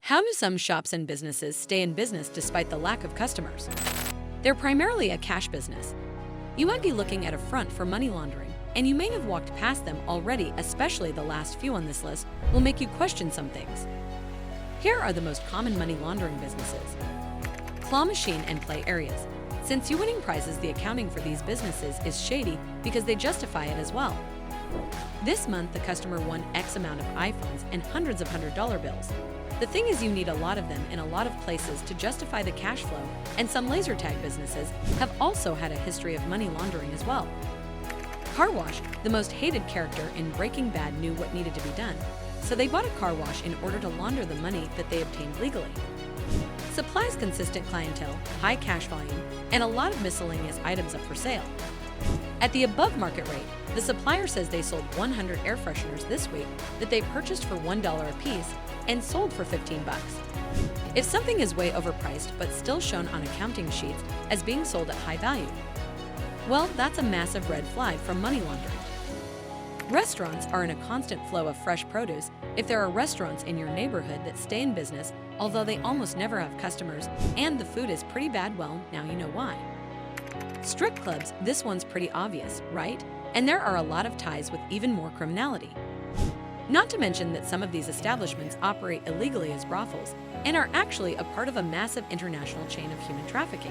How do some shops and businesses stay in business despite the lack of customers? They're primarily a cash business. You might be looking at a front for money laundering, and you may have walked past them already, especially the last few on this list will make you question some things. Here are the most common money laundering businesses. Claw machine and play areas. Since you winning prizes, the accounting for these businesses is shady because they justify it as well. This month, the customer won X amount of iPhones and hundreds of $100 bills. The thing is, you need a lot of them in a lot of places to justify the cash flow, and some laser tag businesses have also had a history of money laundering as well. Car wash, the most hated character in Breaking Bad, knew what needed to be done, so they bought a car wash in order to launder the money that they obtained legally. Supplies, consistent clientele, high cash volume, and a lot of miscellaneous items up for sale. At the above market rate, the supplier says they sold 100 air fresheners this week that they purchased for $1 a piece and sold for 15 bucks. If something is way overpriced but still shown on accounting sheets as being sold at high value, well, that's a massive red flag from money laundering. Restaurants are in a constant flow of fresh produce. If there are restaurants in your neighborhood that stay in business, although they almost never have customers and the food is pretty bad, well, now you know why. Strip clubs, this one's pretty obvious, right? And there are a lot of ties with even more criminality. Not to mention that some of these establishments operate illegally as brothels and are actually a part of a massive international chain of human trafficking.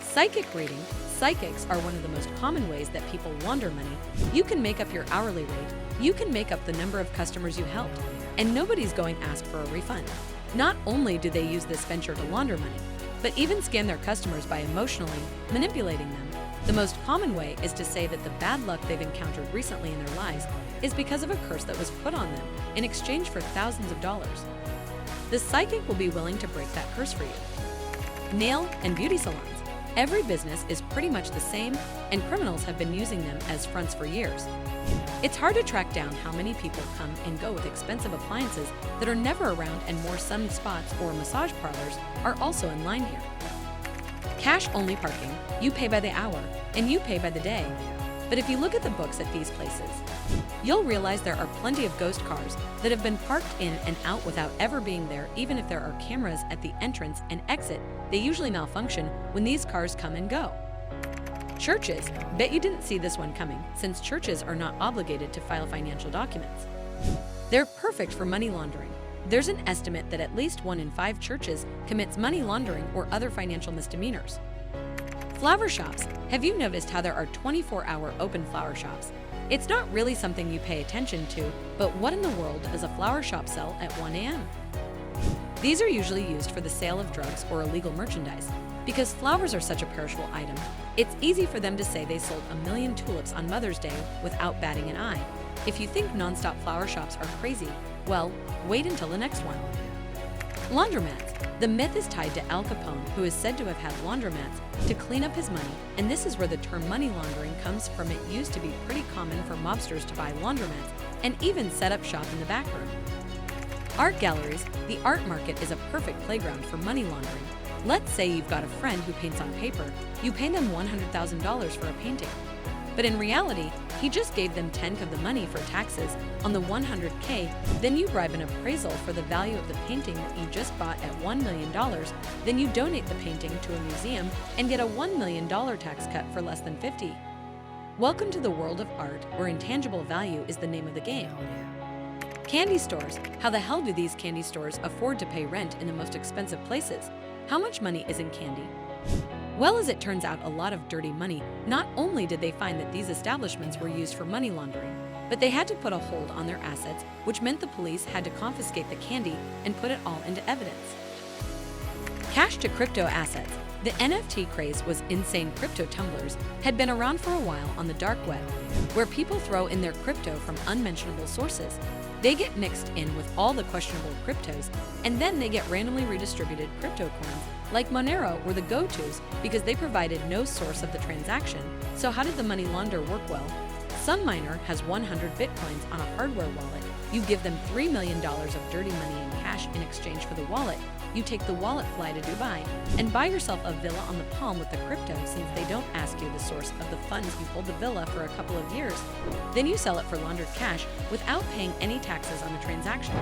Psychic reading. Psychics are one of the most common ways that people launder money. You can make up your hourly rate, you can make up the number of customers you helped, and nobody's going to ask for a refund. Not only do they use this venture to launder money, but even scam their customers by emotionally manipulating them. The most common way is to say that the bad luck they've encountered recently in their lives is because of a curse that was put on them in exchange for thousands of dollars. The psychic will be willing to break that curse for you. Nail and beauty salons. Every business is pretty much the same, and criminals have been using them as fronts for years. It's hard to track down how many people come and go with expensive appliances that are never around, and more sun spots or massage parlors are also in line here. Cash-only parking. You pay by the hour, and you pay by the day. But if you look at the books at these places, you'll realize there are plenty of ghost cars that have been parked in and out without ever being there. Even if there are cameras at the entrance and exit, they usually malfunction when these cars come and go. Churches. Bet you didn't see this one coming, since churches are not obligated to file financial documents. They're perfect for money laundering. There's an estimate that at least 1 in 5 churches commits money laundering or other financial misdemeanors. Flower shops. Have you noticed how there are 24-hour open flower shops? It's not really something you pay attention to, but what in the world does a flower shop sell at 1 a.m.? These are usually used for the sale of drugs or illegal merchandise. Because flowers are such a perishable item, it's easy for them to say they sold 1 million tulips on Mother's Day without batting an eye. If you think non-stop flower shops are crazy, well, wait until the next one. Laundromats. The myth is tied to Al Capone, who is said to have had laundromats to clean up his money, and this is where the term money laundering comes from. It used to be pretty common for mobsters to buy laundromats and even set up shop in the back room. Art galleries. The art market is a perfect playground for money laundering. Let's say you've got a friend who paints on paper. You pay them $100,000 for a painting. But in reality, he just gave them 10% of the money for taxes on the $100K. Then you bribe an appraisal for the value of the painting that you just bought at $1 million. Then you donate the painting to a museum and get a $1 million tax cut for less than $50. Welcome to the world of art, where intangible value is the name of the game. Candy stores. How the hell do these candy stores afford to pay rent in the most expensive places? How much money is in candy? Well, as it turns out, a lot of dirty money. Not only did they find that these establishments were used for money laundering, but they had to put a hold on their assets, which meant the police had to confiscate the candy and put it all into evidence. Cash to crypto assets. The NFT craze was insane. Crypto tumblers had been around for a while on the dark web, where people throw in their crypto from unmentionable sources. They get mixed in with all the questionable cryptos, and then they get randomly redistributed crypto coins. Like Monero were the go-tos because they provided no source of the transaction. So how did the money launder work? Well, some miner has 100 bitcoins on a hardware wallet. You give them $3 million of dirty money in cash in exchange for the wallet. You take the wallet, fly to Dubai, and buy yourself a villa on the palm with the crypto, since they don't ask you the source of the funds. You hold the villa for a couple of years. Then you sell it for laundered cash without paying any taxes on the transaction.